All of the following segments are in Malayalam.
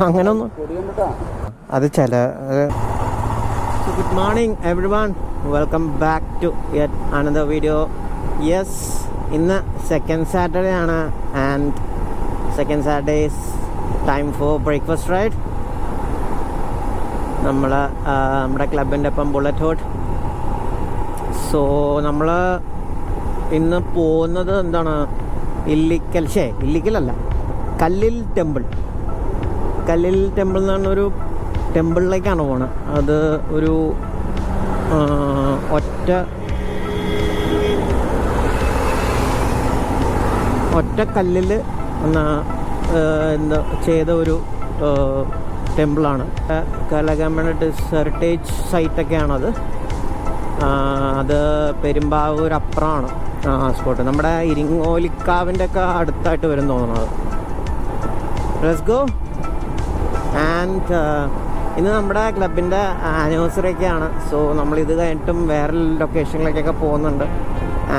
അങ്ങനൊന്നും അത് ചില. Good morning everyone, welcome back to yet another video. Yes, ഇന്ന് സെക്കൻഡ് സാറ്റർഡേ ആണ്. And second Saturday is time for breakfast ride. നമ്മുടെ ക്ലബിൻ്റെ ഒപ്പം ബുള്ളറ്റ് ഹോട്ട്. സോ നമ്മൾ ഇന്ന് പോകുന്നത് എന്താണ്, ഇല്ലിക്കലല്ല, കല്ലിൽ ടെമ്പിൾ എന്ന് പറഞ്ഞൊരു ടെമ്പിളിലേക്കാണ് പോണത്. അത് ഒരു ഒറ്റ കല്ലിൽ എന്താ ചെയ്ത ഒരു ടെമ്പിളാണ്. കലകമ്മയുടെ ഹെറിറ്റേജ് സൈറ്റൊക്കെയാണത്. അത് പെരുമ്പാവൂർ അപ്പുറമാണ് സ്പോട്ട്. നമ്മുടെ ഇരിങ്ങോലിക്കാവിൻ്റെ ഒക്കെ അടുത്തായിട്ട് വരും തോന്നുന്നത്. Let's go. ആൻഡ് ഇന്ന് നമ്മുടെ ക്ലബിൻ്റെ ആനിവേഴ്സറി ഒക്കെയാണ്. സോ നമ്മളിത് കഴിഞ്ഞിട്ടും വേറെ ലൊക്കേഷനിലേക്കൊക്കെ പോകുന്നുണ്ട്.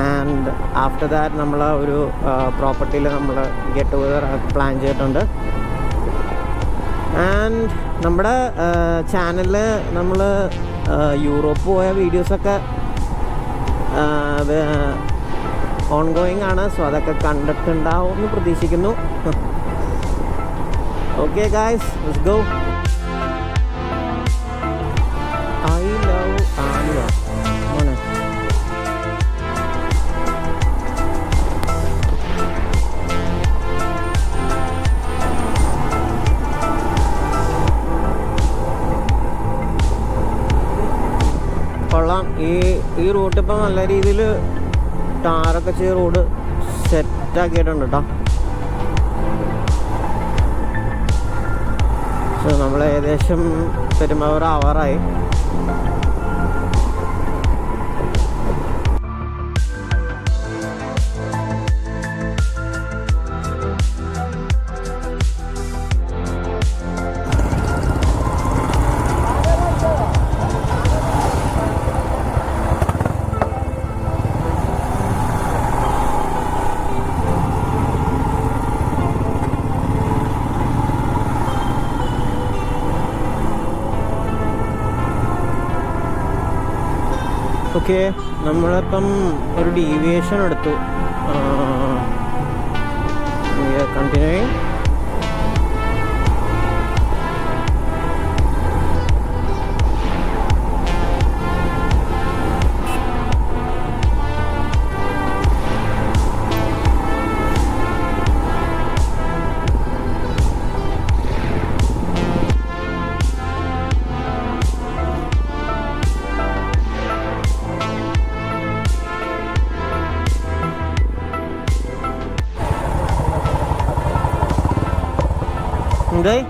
ആൻഡ് ആഫ്റ്റർ ദാറ്റ് നമ്മൾ ഒരു പ്രോപ്പർട്ടിയിൽ നമ്മൾ ഗെറ്റ് ടുഗദർ പ്ലാൻ ചെയ്തിട്ടുണ്ട്. ആൻഡ് നമ്മുടെ ചാനലിൽ നമ്മൾ യൂറോപ്പ് പോയ വീഡിയോസൊക്കെ ഓൺ ഗോയിങ് ആണ്. സോ അതൊക്കെ കണ്ടിട്ടുണ്ടാവും എന്ന് പ്രതീക്ഷിക്കുന്നു. Okay guys, let's go. I love Aluva മോനെ. കൊള്ളാം. ഈ റൂട്ട് ഇപ്പം നല്ല രീതിയിൽ ടാറൊക്കെ ചെയ്ത് റോഡ് സെറ്റാക്കിയിട്ടുണ്ട് കേട്ടോ. സോ നമ്മൾ ഏകദേശം പെരുമ്പാവൂർ ആവാറായി. ഓക്കെ, നമ്മളിപ്പം ഒരു ഡീവിയേഷൻ എടുത്തു. കണ്ടിന്യൂയിങ്. എന്തായി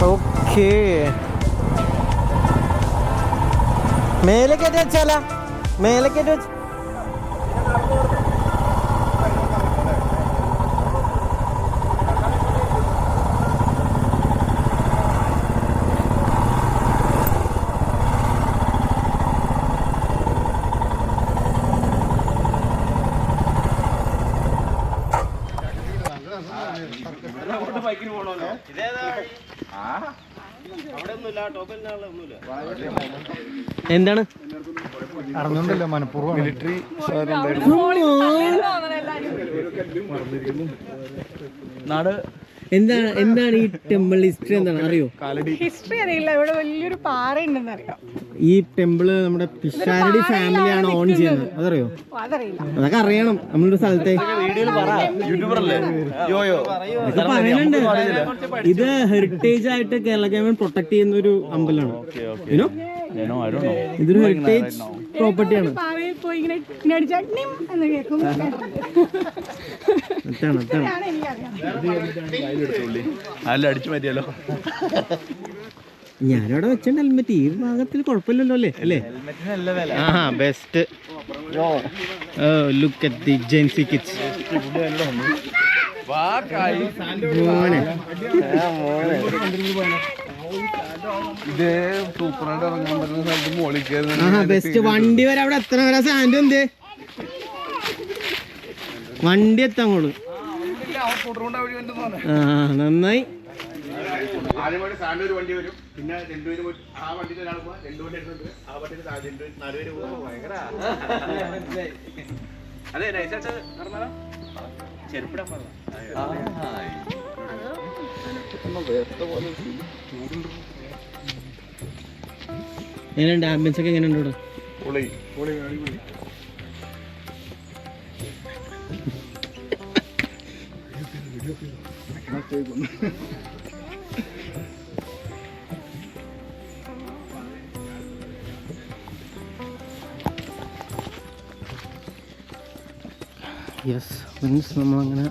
ഓക്കെ, മേലെ കയറ്റി വെച്ചാലാ? മേലെ കയറ്റി വെച്ച് എന്താണ് മിലിറ്ററി നാട്. എന്താണ് ഈ ടെമ്പിൾ ഹിസ്റ്ററി? എന്താണ് അറിയോ? ഹിസ്റ്ററി അറിയില്ല. ഇവിടെ വലിയൊരു പാറ ഉണ്ടെന്ന് അറിയാം. ഈ ടെമ്പിള് നമ്മുടെ പിഷാരടി ഫാമിലിയാണ് ഓൺ ചെയ്യുന്നത്. അതറിയോ? അതറിയില്ല. അതൊക്കെ അറിയണം. നമ്മളൊരു സ്ഥലത്തെ പറയുന്നുണ്ട്. ഇത് ഹെറിറ്റേജ് ആയിട്ട് കേരള ഗവൺമെന്റ് പ്രൊട്ടക്ട് ചെയ്യുന്ന ഒരു അമ്പലമാണ്. ഇതൊരു ഹെറിറ്റേജ് പ്രോപ്പർട്ടിയാണ്. പാറയിൽ പോയി ഇങ്ങനെ എന്ന് കേൾക്കും. അടിച്ചു മാറ്റിയാലോ. ഞാനവിടെ വെച്ചിട്ടുണ്ട് ഹെൽമെറ്റ്. ഈ ഭാഗത്തിൽ കുഴപ്പമില്ലല്ലോ അല്ലേ? Best. Look at the Gen Z kids. മോനെ ഇത് സൂപ്പറായിട്ട് ഇറങ്ങാൻ പറ്റുന്ന സ്ഥലത്ത് മോളിൽ കയറുന്ന ബെസ്റ്റ്. വണ്ടി വരെ അവിടെ എത്ര വരെ സാൻഡ് എന്ത് വണ്ടി എത്തങ്ങോട്ട്. ആ നന്നായി. ആദ്യമായിട്ട് സാറിന് ഒരു വണ്ടി വരും, പിന്നെ രണ്ടുപേരും ആ വണ്ടിയിൽ ഒരാൾ പോവാ, 2 വണ്ടി എടുത്തിട്ട് ആ വണ്ടിയിൽ 4 പേര് പോകും. ഭയങ്കര അതെ ചെരുപ്പിടാൻ എങ്ങനെയുണ്ട്? ആംബിയൻസ് ഒക്കെ എങ്ങനെയുണ്ട് ഇവിടെ? യെസ് മീൻസ് നമ്മളങ്ങനെ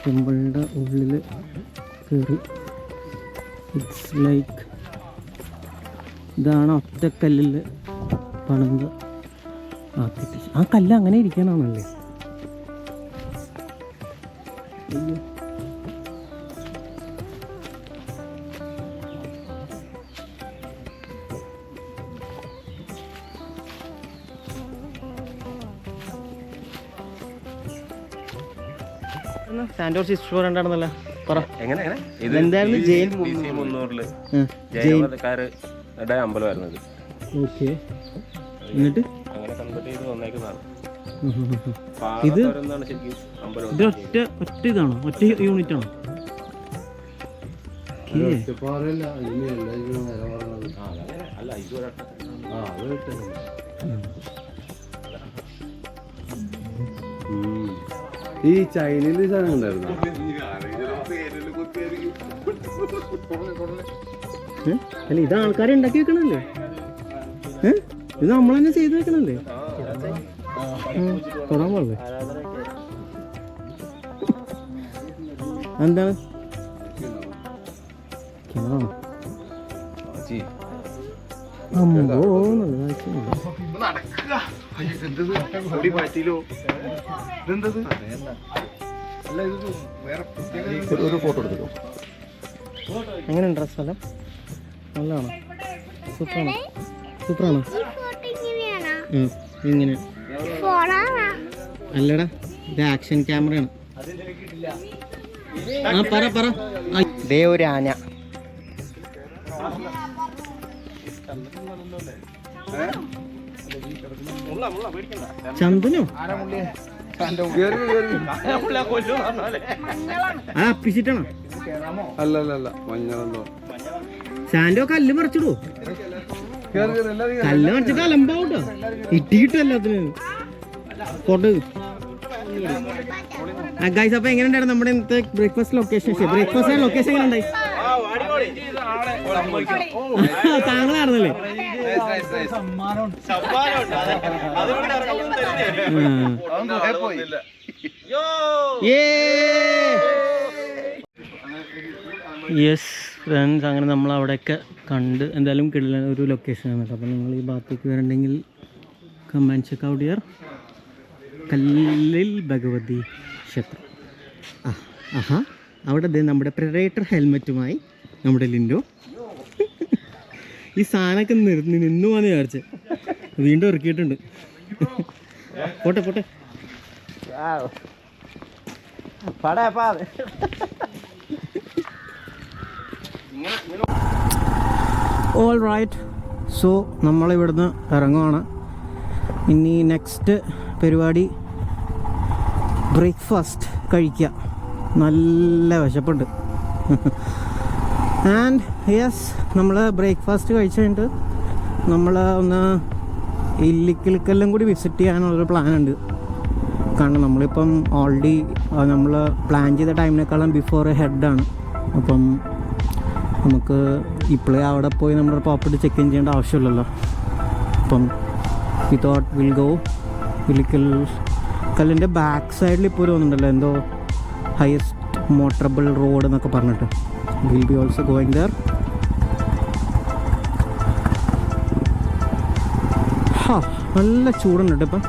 ടെമ്പിളിൻ്റെ ഉള്ളിൽ കയറി. ഇറ്റ്സ് ലൈക്ക് ഇതാണ് ഒറ്റക്കല്ലിൽ പണിത് ആർക്കിടെക്ചർ. ആ കല്ല് അങ്ങനെ ഇരിക്കാനാണല്ലേ? അയ്യോ സാന്റോസ് ഹിസ്റ്ററി എന്താണെന്നല്ല പറ. എന്തായിരുന്നു? ജെയിൻ 300 അമ്പലമായിരുന്നത്. ഓക്കെ. എന്നിട്ട് അങ്ങനെ കൺവേർട്ട് ചെയ്ത് വന്നേക്കുന്നതാണ്. ഇത് ശരിക്കും അമ്പലം. ഇത് ഒറ്റ ഇതാണോ? ഒറ്റ യൂണിറ്റ് ആണോ? അല്ല ഇത് ഈ ചൈനയിൽ സാധനം ഉണ്ടായിരുന്നു. അല്ല ഇത് ആൾക്കാരെ ഉണ്ടാക്കി വെക്കണല്ലേ? ഇത് നമ്മൾ തന്നെ ചെയ്ത് വെക്കണല്ലേ? തൊടാൻ പാടില്ലേ? എന്താണ്? അമ്മോ നല്ല ഒരു ഫോട്ടോ എടുത്തോ. എങ്ങനെയുണ്ട് സ്ഥലം? നല്ലതാണോ? സൂപ്പറാണോ? സൂപ്പറാണോ? ഇങ്ങനെ അല്ലടാ, ഇത് ആക്ഷൻ ക്യാമറയാണ്. ആ പറ പറ. ദേ ഒരു ആന. ചന്ദനോ? ആ അപ്പിച്ചിട്ടാണോ? അല്ല മഞ്ഞളെന്തോ. സാൻഡോ കല്ല് മറിച്ചിടോ? കല്ല് മറിച്ചിട്ട് അലമ്പാവട്ടോ. ഇട്ടിട്ടോ എല്ലാത്തിനും ഫോട്ടോ. ഗൈസ്, അപ്പൊ എങ്ങനെയുണ്ടായിരുന്നു നമ്മുടെ ഇന്നത്തെ ബ്രേക്ക്ഫാസ്റ്റ് ലൊക്കേഷൻ? ബ്രേക്ക്ഫാസ്റ്റ് ലൊക്കേഷൻ എങ്ങനെ ഉണ്ടായി? താങ്കളായിരുന്നല്ലേ? യെസ് ഫ്രണ്ട്സ്, അങ്ങനെ നമ്മൾ അവിടെയൊക്കെ കണ്ട് എന്തായാലും കിട്ടുന്ന ഒരു ലൊക്കേഷനാണ് കേട്ടോ. അപ്പം നിങ്ങൾ ഈ ഭാഗത്തേക്ക് വരണ്ടെങ്കിൽ കമാൻഡ് ചെക്ക് ഔട്ട് ഹിയർ കല്ലിൽ ഭഗവതി ക്ഷേത്രം. ആഹാ, അവിടെ നമ്മുടെ പ്രെഡേറ്റർ ഹെൽമെറ്റുമായി നമ്മുടെ ലിൻഡോ. ഈ സാധനമൊക്കെ നിന്നു പോകാന്ന് വിചാരിച്ച് വീണ്ടും ഇറക്കിയിട്ടുണ്ട്. പോട്ടെ ഓൾ റൈറ്റ്. സോ നമ്മളിവിടുന്ന് ഇറങ്ങുവാണ്. ഇനി നെക്സ്റ്റ് പരിപാടി ബ്രേക്ക്ഫാസ്റ്റ് കഴിക്കുക. നല്ല വിശപ്പുണ്ട്. ആൻഡ് യെസ്, നമ്മൾ ബ്രേക്ക്ഫാസ്റ്റ് കഴിച്ച് കഴിഞ്ഞിട്ട് നമ്മൾ ഒന്ന് ഇല്ലിക്കൽക്കെല്ലാം കൂടി വിസിറ്റ് ചെയ്യാനുള്ളൊരു പ്ലാനുണ്ട്. കാരണം നമ്മളിപ്പം ഓൾറെഡി നമ്മൾ പ്ലാൻ ചെയ്ത ടൈമിനേക്കാളും ബിഫോർ ഹെഡാണ്. അപ്പം നമുക്ക് ഇപ്പോഴേ അവിടെ പോയി നമ്മുടെ പ്രോപ്പർട്ടി ചെക്ക് ഇൻ ചെയ്യേണ്ട ആവശ്യമില്ലല്ലോ. അപ്പം we thought will go Illikkal കല്ലിൻ്റെ ബാക്ക് സൈഡിൽ ഇപ്പോൾ തോന്നുന്നുണ്ടല്ലോ എന്തോ ഹയസ്റ്റ് മോട്ടറബിൾ റോഡ് എന്നൊക്കെ പറഞ്ഞിട്ട്. Will be also going there. നല്ല ചൂടുണ്ട് കേട്ടോ ഇപ്പം.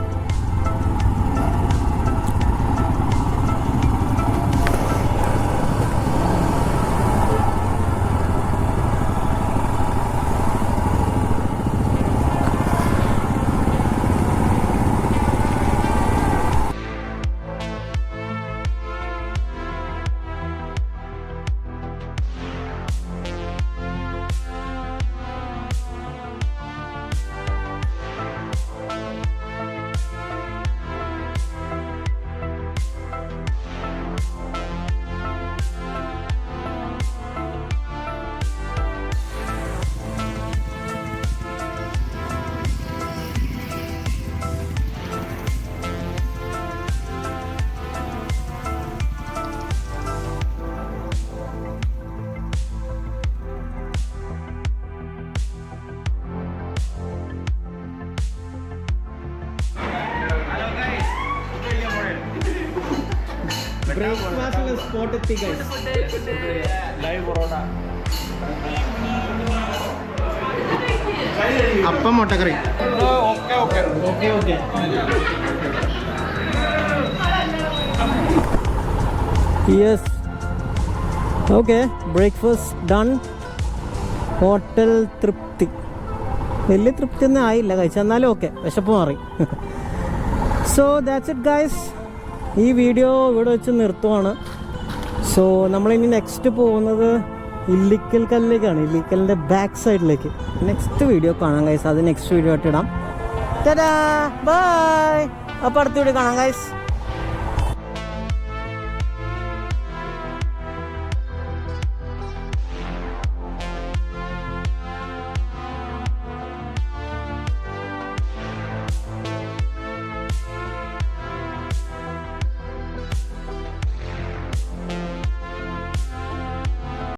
ബ്രേക്ക്ഫാസ്റ്റിന്റെ സ്പോട്ട് എത്തി ഗൈസ്. ലൈവ് പൊറോട്ട. അപ്പം മുട്ടക്കറി. Okay okay okay okay. Yes okay, breakfast done. Hotel തൃപ്തി. വലിയ തൃപ്തി ഒന്നും ആയില്ല കഴിച്ചു, എന്നാലും ഓക്കെ, വിശപ്പ് മാറി. So that's it guys. ഈ വീഡിയോ ഇവിടെ വെച്ച് നിർത്തുവാണ്. സോ നമ്മളിനി നെക്സ്റ്റ് പോകുന്നത് ഇല്ലിക്കൽ കല്ലിലേക്കാണ്, ഇല്ലിക്കലിൻ്റെ ബാക്ക് സൈഡിലേക്ക്. നെക്സ്റ്റ് വീഡിയോ കാണാം ഗൈസ്, അത് നെക്സ്റ്റ് വീഡിയോ ആയിട്ട് ഇടാം. ബൈ. അപ്പോൾ അടുത്ത വീഡിയോ കാണാം ഗൈസ്.